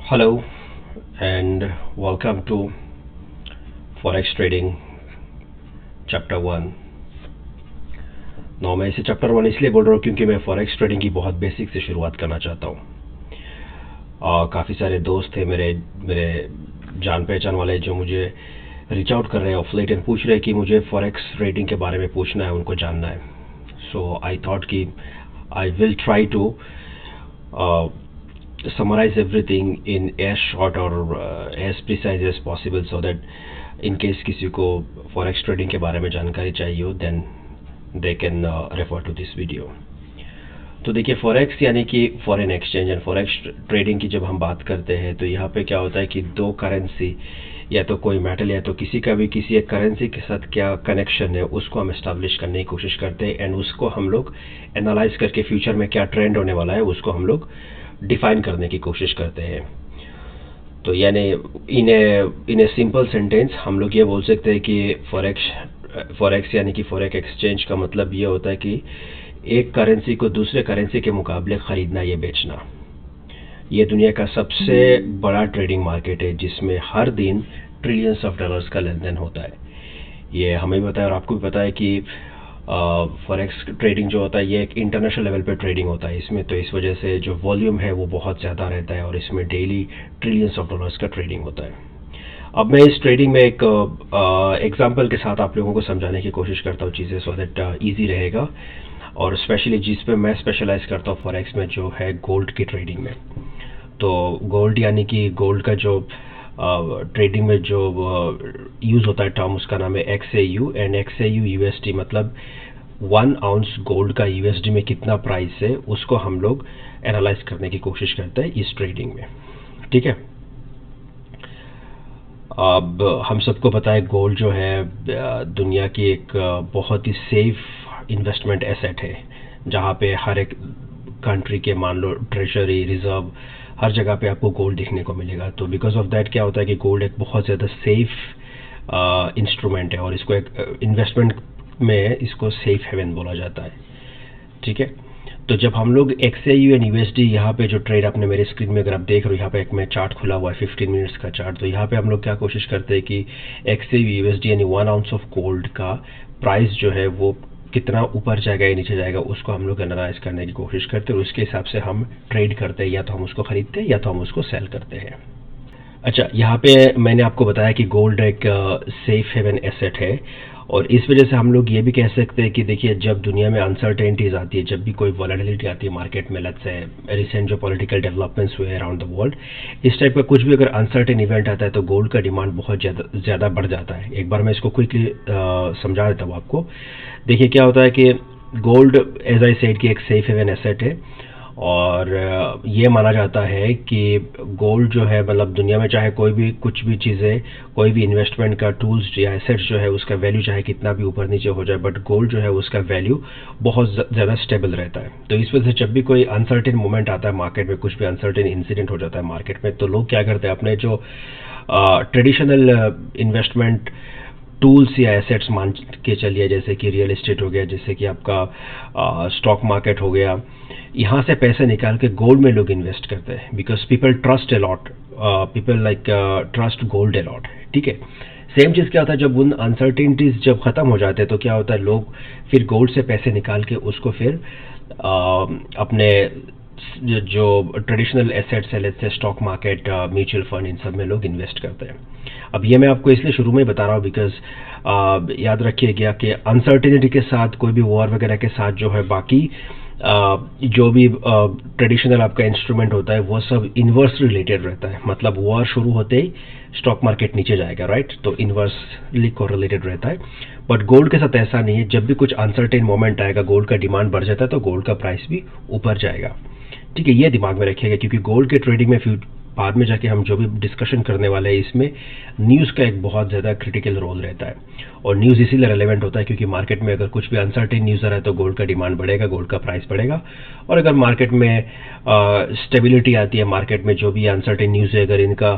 Hello and welcome to Forex Trading Chapter 1। मैं इसे chapter 1 इसलिए बोल रहा हूँ क्योंकि मैं फॉरेक्स ट्रेडिंग की बहुत बेसिक से शुरुआत करना चाहता हूँ। काफ़ी सारे दोस्त थे मेरे मेरे जान पहचान वाले जो मुझे रीच आउट कर रहे हैं ऑफ लेट एंड पूछ रहे हैं कि मुझे फॉरेक्स ट्रेडिंग के बारे में पूछना है, उनको जानना है। सो आई थॉट कि I will try to summarize everything in as short or as precise as possible so that in case किसी को forex trading के बारे में जानकारी चाहिए हो then they can refer to this video। तो देखिए फॉरेक्स यानी कि foreign exchange and forex trading की जब हम बात करते हैं तो यहाँ पे क्या होता है कि दो करेंसी या तो कोई मेटल या तो किसी का भी किसी एक करेंसी के साथ क्या कनेक्शन है उसको हम इस्टेब्लिश करने की कोशिश करते हैं एंड उसको हम लोग एनालाइज करके फ्यूचर में क्या ट्रेंड होने वाला है उसको हम लोग डिफाइन करने की कोशिश करते हैं। तो यानी इन ए सिंपल सेंटेंस हम लोग ये बोल सकते हैं कि फॉरेक्स यानी कि फॉरेक्स एक्सचेंज का मतलब ये होता है कि एक करेंसी को दूसरे करेंसी के मुकाबले ख़रीदना या बेचना। ये दुनिया का सबसे बड़ा ट्रेडिंग मार्केट है जिसमें हर दिन ट्रिलियंस ऑफ डॉलर्स का लेन देन होता है। ये हमें भी पता है और आपको भी पता है कि फॉरेक्स ट्रेडिंग जो होता है ये एक इंटरनेशनल लेवल पे ट्रेडिंग होता है इसमें, तो इस वजह से जो वॉल्यूम है वो बहुत ज़्यादा रहता है और इसमें डेली ट्रिलियंस ऑफ डॉलर्स का ट्रेडिंग होता है। अब मैं इस ट्रेडिंग में एक एग्जांपल के साथ आप लोगों को समझाने की कोशिश करता हूँ चीज़ें सो दैट ईजी रहेगा, और स्पेशली जिस पे मैं स्पेशलाइज करता हूँ फॉरेक्स में जो है गोल्ड की ट्रेडिंग में। तो गोल्ड यानी कि गोल्ड का जो ट्रेडिंग में जो यूज़ होता है टर्म उसका नाम है XAU एंड XAU USD, मतलब 1 आउंस गोल्ड का USD में कितना प्राइस है उसको हम लोग एनालाइज करने की कोशिश करते हैं इस ट्रेडिंग में। ठीक है, अब हम सबको पता है गोल्ड जो है दुनिया की एक बहुत ही सेफ इन्वेस्टमेंट एसेट है जहाँ पे हर एक कंट्री के मान लो ट्रेजरी रिजर्व हर जगह पे आपको गोल्ड दिखने को मिलेगा। तो बिकॉज ऑफ दैट क्या होता है कि गोल्ड एक बहुत ज़्यादा सेफ इंस्ट्रूमेंट है और इसको एक इन्वेस्टमेंट में इसको सेफ हेवन बोला जाता है। ठीक है, तो जब हम लोग XAU एंड USD यहाँ पे जो ट्रेड आपने मेरे स्क्रीन में अगर आप देख रहे हो यहाँ पे एक में चार्ट खुला हुआ है 15 मिनट्स का चार्ट, तो यहाँ पे हम लोग क्या कोशिश करते हैं कि XAU USD यानी 1 आउंस ऑफ गोल्ड का प्राइस जो है वो कितना ऊपर जाएगा या नीचे जाएगा उसको हम लोग एनालाइज करने की कोशिश करते हैं और उसके हिसाब से हम ट्रेड करते हैं, या तो हम उसको खरीदते हैं या तो हम उसको सेल करते हैं। अच्छा, यहाँ पे मैंने आपको बताया कि गोल्ड एक सेफ हेवन एसेट है और इस वजह से हम लोग ये भी कह सकते हैं कि देखिए जब दुनिया में अनसर्टेनिटीज आती है, जब भी कोई वॉलेटिलिटी आती है मार्केट में, लेट्स से रिसेंट जो पॉलिटिकल डेवलपमेंट्स हुए अराउंड द वर्ल्ड, इस टाइप का कुछ भी अगर अनसर्टेन इवेंट आता है तो गोल्ड का डिमांड बहुत ज़्यादा बढ़ जाता है। एक बार मैं इसको क्विकली समझा देता हूँ आपको। देखिए क्या होता है कि गोल्ड एज आई सेड कि एक सेफ हेवन एसेट है और ये माना जाता है कि गोल्ड जो है मतलब दुनिया में चाहे कोई भी कुछ भी चीज़ें कोई भी इन्वेस्टमेंट का टूल्स या एसेट्स जो है उसका वैल्यू चाहे कितना भी ऊपर नीचे हो जाए बट गोल्ड जो है उसका वैल्यू बहुत ज़्यादा स्टेबल रहता है। तो इस वजह से जब भी कोई अनसर्टेन मोमेंट आता है मार्केट में, कुछ भी अनसर्टेन इंसिडेंट हो जाता है मार्केट में, तो लोग क्या करते हैं अपने जो ट्रेडिशनल इन्वेस्टमेंट टूल्स या एसेट्स मान के चलिए, जैसे कि रियल एस्टेट हो गया, जैसे कि आपका स्टॉक मार्केट हो गया, यहाँ से पैसे निकाल के गोल्ड में लोग इन्वेस्ट करते हैं because people trust a lot, people like trust gold a lot. ठीक है, सेम चीज़ क्या होता है जब उन अनसर्टेनिटीज जब ख़त्म हो जाते हैं तो क्या होता है लोग फिर गोल्ड से पैसे निकाल के उसको फिर अपने जो ट्रेडिशनल एसेट्स है जैसे स्टॉक मार्केट, म्यूचुअल फंड, इन सब में लोग इन्वेस्ट करते हैं। अब ये मैं आपको इसलिए शुरू में बता रहा हूँ बिकॉज याद रखिएगा कि अनसर्टेनिटी के साथ कोई भी वॉर वगैरह के साथ जो है बाकी जो भी ट्रेडिशनल आपका इंस्ट्रूमेंट होता है वो सब इन्वर्स रिलेटेड रहता है, मतलब वॉर शुरू होते ही स्टॉक मार्केट नीचे जाएगा, राइट? तो इन्वर्सली कोरिलेटेड रहता है। बट गोल्ड के साथ ऐसा नहीं है, जब भी कुछ अनसर्टेन मोमेंट आएगा गोल्ड का डिमांड बढ़ जाता है तो गोल्ड का प्राइस भी ऊपर जाएगा। ठीक है, ये दिमाग में रखिएगा क्योंकि गोल्ड के ट्रेडिंग में बाद में जाके हम जो भी डिस्कशन करने वाले हैं इसमें न्यूज़ का एक बहुत ज़्यादा क्रिटिकल रोल रहता है और न्यूज़ इसीलिए रेलेवेंट होता है क्योंकि मार्केट में अगर कुछ भी अनसर्टेन न्यूज़ आ रहा है तो गोल्ड का डिमांड बढ़ेगा, गोल्ड का प्राइस बढ़ेगा। और अगर मार्केट में स्टेबिलिटी आती है, मार्केट में जो भी अनसर्टेन न्यूज़ है अगर इनका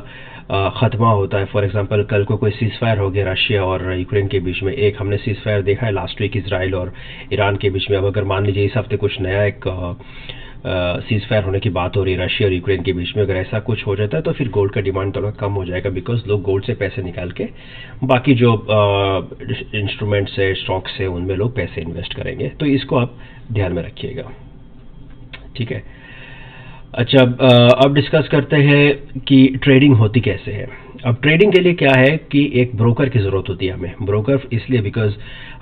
ख़त्मा होता है, फॉर एग्जांपल कल को कोई सीज फायर हो गया रशिया और यूक्रेन के बीच में, एक हमने सीज फायर देखा है लास्ट वीक इसराइल और ईरान के बीच में, अब अगर मान लीजिए इस हफ्ते कुछ नया एक सीज फायर होने की बात हो रही है रशिया और यूक्रेन के बीच में, अगर ऐसा कुछ हो जाता है तो फिर गोल्ड का डिमांड थोड़ा कम हो जाएगा, बिकॉज लोग गोल्ड से पैसे निकाल के बाकी जो इंस्ट्रूमेंट्स है, स्टॉक्स है, उनमें लोग पैसे इन्वेस्ट करेंगे। तो इसको आप ध्यान में रखिएगा, ठीक है। अच्छा, अब डिस्कस करते हैं कि ट्रेडिंग होती कैसे है। अब ट्रेडिंग के लिए क्या है कि एक ब्रोकर की ज़रूरत होती है हमें। ब्रोकर इसलिए बिकॉज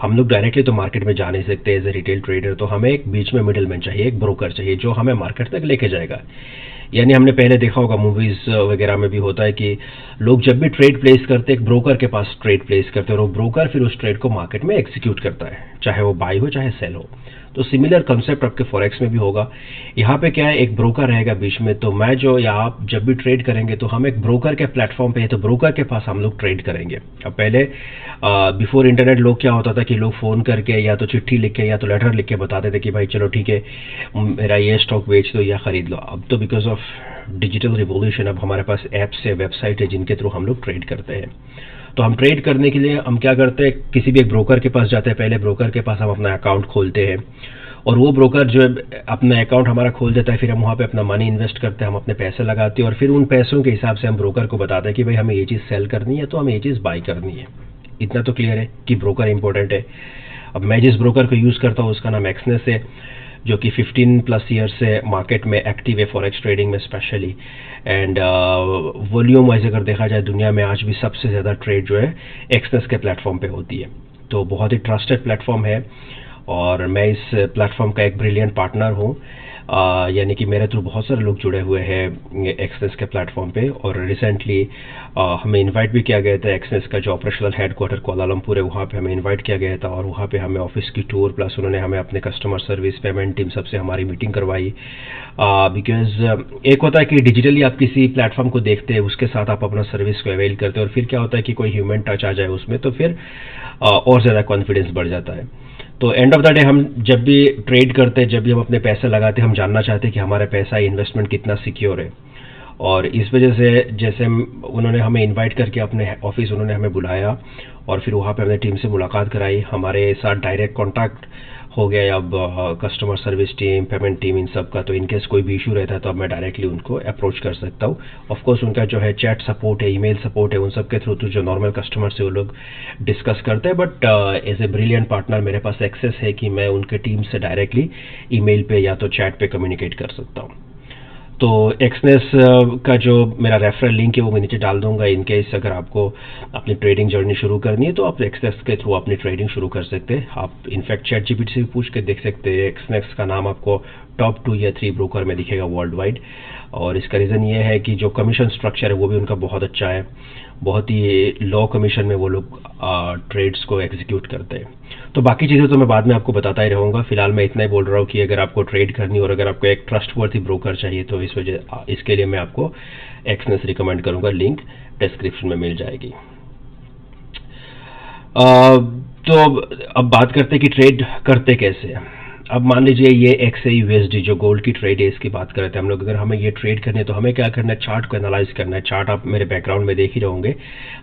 हम लोग डायरेक्टली तो मार्केट में जा नहीं सकते एज ए रिटेल ट्रेडर, तो हमें एक बीच में मिडिलमैन चाहिए, एक ब्रोकर चाहिए जो हमें मार्केट तक लेके जाएगा। यानी हमने पहले देखा होगा मूवीज़ वगैरह में भी होता है कि लोग जब भी ट्रेड प्लेस करते हैं एक ब्रोकर के पास ट्रेड प्लेस करते हैं और वो ब्रोकर फिर उस ट्रेड को मार्केट में एग्जीक्यूट करता है, चाहे वो बाई हो चाहे सेल हो। तो सिमिलर कंसेप्ट आपके फॉरेक्स में भी होगा। यहाँ पे क्या है, एक ब्रोकर रहेगा बीच में, तो मैं जो या आप जब भी ट्रेड करेंगे तो हम एक ब्रोकर के प्लेटफॉर्म पे है, तो ब्रोकर के पास हम लोग ट्रेड करेंगे। अब पहले बिफोर इंटरनेट लोग क्या होता था कि लोग फ़ोन करके या तो चिट्ठी लिख के या तो लेटर लिख के बताते थे कि भाई चलो ठीक है मेरा ये स्टॉक बेच दो या ख़रीद लो। अब तो बिकॉज ऑफ डिजिटल रिवोल्यूशन अब हमारे पास ऐप्स है, वेबसाइट है, जिनके थ्रू हम लोग ट्रेड करते हैं। तो हम ट्रेड करने के लिए हम क्या करते हैं, किसी भी एक ब्रोकर के पास जाते हैं। पहले ब्रोकर के पास हम अपना अकाउंट खोलते हैं और वो ब्रोकर जो है अपना अकाउंट हमारा खोल देता है, फिर हम वहाँ पे अपना मनी इन्वेस्ट करते हैं, हम अपने पैसे लगाते हैं और फिर उन पैसों के हिसाब से हम ब्रोकर को बताते हैं कि भाई हमें ये चीज़ सेल करनी है तो हमें ये चीज़ बाई करनी है। इतना तो क्लियर है कि ब्रोकर इंपॉर्टेंट है। अब मैं जिस ब्रोकर को यूज़ करता हूँ उसका नाम एक्सनेस है, जो कि 15+ ईयर से मार्केट में एक्टिव है, फॉरेक्स ट्रेडिंग में स्पेशली। एंड वॉल्यूम वाइज अगर देखा जाए दुनिया में आज भी सबसे ज़्यादा ट्रेड जो है एक्सनेस के प्लेटफॉर्म पे होती है। तो बहुत ही ट्रस्टेड प्लेटफॉर्म है और मैं इस प्लेटफॉर्म का एक ब्रिलियंट पार्टनर हूँ। यानी कि मेरे थ्रू बहुत सारे लोग जुड़े हुए हैं एक्सनेस के प्लेटफॉर्म पे। और रिसेंटली हमें इनवाइट भी किया गया था, एक्सनेस का जो ऑपरेशनल हेडक्वार्टर कोलालमपुर है वहाँ पे हमें इनवाइट किया गया था और वहाँ पे हमें ऑफिस की टूर प्लस उन्होंने हमें अपने कस्टमर सर्विस, पेमेंट टीम सबसे हमारी मीटिंग करवाई। बिकॉज एक होता है कि डिजिटली आप किसी प्लेटफॉर्म को देखते हैं, उसके साथ आप अपना सर्विस को अवेल करते हैं और फिर क्या होता है कि कोई ह्यूमन टच आ जाए उसमें, तो फिर और ज़्यादा कॉन्फिडेंस बढ़ जाता है। तो एंड ऑफ द डे हम जब भी ट्रेड करते हैं, जब भी हम अपने पैसे लगाते हैं, हम जानना चाहते हैं कि हमारा पैसा इन्वेस्टमेंट कितना सिक्योर है। और इस वजह से जैसे उन्होंने हमें इनवाइट करके अपने ऑफिस उन्होंने हमें बुलाया और फिर वहाँ पे हमने टीम से मुलाकात कराई, हमारे साथ डायरेक्ट कांटेक्ट हो गया अब customer service team, payment team, इन सब का। तो इनकेस कोई भी इशू रहता है तो अब मैं डायरेक्टली उनको अप्रोच कर सकता हूँ। ऑफकोर्स उनका जो है चैट सपोर्ट है, ईमेल सपोर्ट है, उन सब के थ्रू तो जो नॉर्मल कस्टमर से वो लोग डिस्कस करते हैं। But as a brilliant partner मेरे पास एक्सेस है कि मैं उनके टीम से डायरेक्टली ईमेल पे या तो चैट पे कम्युनिकेट कर सकता हूँ। तो एक्सनेस का जो मेरा रेफरल लिंक है वो मैं नीचे डाल दूंगा। इनकेस अगर आपको अपनी ट्रेडिंग जर्नी शुरू करनी है तो आप एक्सनेस के थ्रू अपनी ट्रेडिंग शुरू कर सकते हैं। आप इनफैक्ट चैट जीपीटी से भी पूछ के देख सकते हैं। एक्सनेस का नाम आपको टॉप 2 या 3 ब्रोकर में दिखेगा वर्ल्ड वाइड। और इसका रीज़न ये है कि जो कमीशन स्ट्रक्चर है वो भी उनका बहुत अच्छा है, बहुत ही लो कमीशन में वो लोग ट्रेड्स को एग्जीक्यूट करते हैं। तो बाकी चीज़ें तो मैं बाद में आपको बताता ही रहूँगा। फिलहाल मैं इतना ही बोल रहा हूँ कि अगर आपको ट्रेड करनी और अगर आपको एक ट्रस्टवर्थी ब्रोकर चाहिए तो इसके लिए मैं आपको एक्सनेस रिकमेंड करूँगा, लिंक डिस्क्रिप्शन में मिल जाएगी। तो अब बात करते हैं कि ट्रेड करते कैसे। अब मान लीजिए ये XAUSD जो गोल्ड की ट्रेड है इसकी बात कर रहे थे हम लोग। अगर हमें ये ट्रेड करनी है तो हमें क्या करना है, चार्ट को एनालाइज करना है। चार्ट आप मेरे बैकग्राउंड में देख ही रहोगे।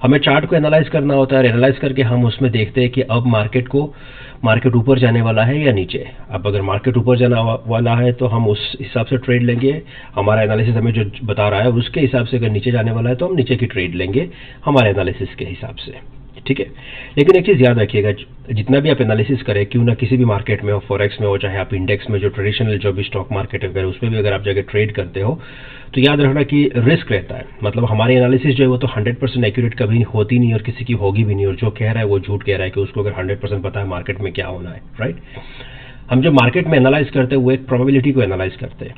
हमें चार्ट को एनालाइज करना होता है। एनालाइज करके हम उसमें देखते हैं कि अब मार्केट ऊपर जाने वाला है या नीचे। अब अगर मार्केट ऊपर जाने वाला है तो हम उस हिसाब से ट्रेड लेंगे। हमारा एनालिसिस हमें जो बता रहा है उसके हिसाब से। अगर नीचे जाने वाला है तो हम नीचे की ट्रेड लेंगे हमारे एनालिसिस के हिसाब से, ठीक है। लेकिन एक चीज़ याद रखिएगा, जितना भी आप एनालिसिस करें क्यों ना किसी भी मार्केट में हो, फॉरेक्स में हो चाहे आप इंडेक्स में, जो ट्रेडिशनल जो भी स्टॉक मार्केट है उसमें भी अगर आप जाकर ट्रेड करते हो तो याद रखना कि रिस्क रहता है। मतलब हमारी एनालिसिस जो है वो तो 100% एक्यूरेट कभी होती नहीं और किसी की होगी भी नहीं। और जो कह रहा है वो झूठ कह रहा है कि उसको अगर 100% पता है मार्केट में क्या होना है, राइट। हम जो मार्केट में एनालाइज करते हैं वो एक प्रोबेबिलिटी को एनालाइज करते हैं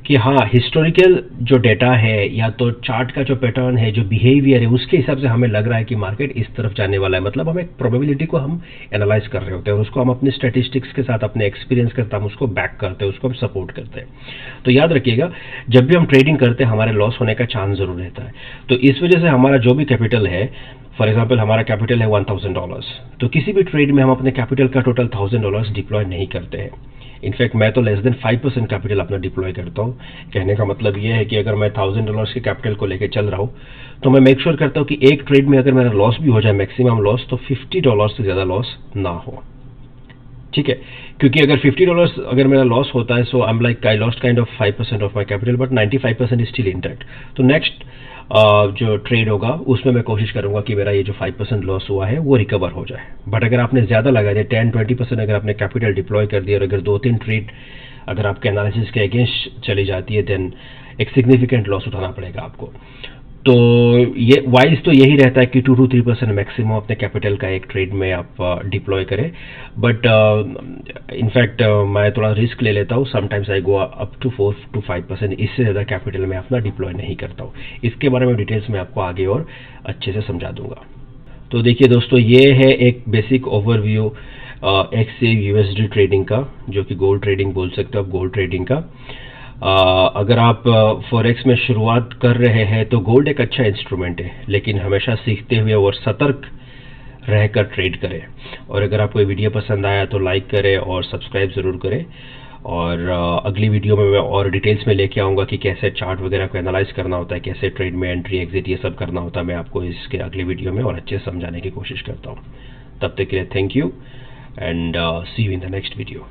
कि हाँ हिस्टोरिकल जो डेटा है या तो चार्ट का जो पैटर्न है, जो बिहेवियर है, उसके हिसाब से हमें लग रहा है कि मार्केट इस तरफ जाने वाला है। मतलब हम एक प्रोबेबिलिटी को हम एनालाइज कर रहे होते हैं और उसको हम अपने स्टैटिस्टिक्स के साथ, अपने एक्सपीरियंस के साथ हम उसको बैक करते हैं, उसको हम सपोर्ट करते हैं। तो याद रखिएगा जब भी हम ट्रेडिंग करते हैं हमारे लॉस होने का चांस जरूर रहता है। तो इस वजह से हमारा जो भी कैपिटल है, फॉर एग्जाम्पल हमारा कैपिटल है $1000, तो किसी भी ट्रेड में हम अपने कैपिटल का टोटल $1000 डिप्लॉय नहीं करते हैं। इनफैक्ट मैं तो लेस देन 5% कैपिटल अपना डिप्लॉय करता हूँ। कहने का मतलब ये है कि अगर मैं $1000 के कैपिटल को लेकर चल रहा हूँ तो मैं मेक श्योर करता हूँ कि एक ट्रेड में अगर मेरा लॉस भी हो जाए, मैक्सिमम लॉस, तो $50 से ज़्यादा लॉस ना हो। ठीक है, क्योंकि अगर $50 अगर मेरा लॉस होता है, so I am like I lost kind of 5% of my capital, but 95% is still intact. तो नेक्स्ट जो ट्रेड होगा उसमें मैं कोशिश करूंगा कि मेरा ये जो 5% लॉस हुआ है वो रिकवर हो जाए। बट अगर आपने ज़्यादा लगा दिया, 10-20% अगर आपने कैपिटल डिप्लॉय कर दिया और अगर 2-3 ट्रेड अगर आपके एनालिसिस के अगेंस्ट चली जाती है, देन एक सिग्निफिकेंट लॉस उठाना पड़ेगा आपको। तो ये वाइज तो यही रहता है कि 2-3% मैक्सिमम अपने कैपिटल का एक ट्रेड में आप डिप्लॉय करें। बट इनफैक्ट मैं थोड़ा रिस्क ले लेता हूँ, sometimes I go up to 4-5%, इससे ज़्यादा कैपिटल मैं अपना डिप्लॉय नहीं करता हूँ। इसके बारे में डिटेल्स में आपको आगे और अच्छे से समझा दूंगा। तो देखिए दोस्तों, ये है एक basic overview XAU USD trading का, जो कि गोल्ड ट्रेडिंग बोल सकते हो आप, गोल्ड ट्रेडिंग का। अगर आप फॉरेक्स में शुरुआत कर रहे हैं तो गोल्ड एक अच्छा इंस्ट्रूमेंट है, लेकिन हमेशा सीखते हुए और सतर्क रहकर ट्रेड करें। और अगर आपको ये वीडियो पसंद आया तो लाइक करें और सब्सक्राइब ज़रूर करें। और अगली वीडियो में मैं और डिटेल्स में लेके आऊँगा कि कैसे चार्ट वगैरह को एनालाइज करना होता है, कैसे ट्रेड में एंट्री एग्जिट ये सब करना होता है। मैं आपको इसके अगली वीडियो में और अच्छे से समझाने की कोशिश करता हूँ। तब तक के लिए thank you and see you in the next video.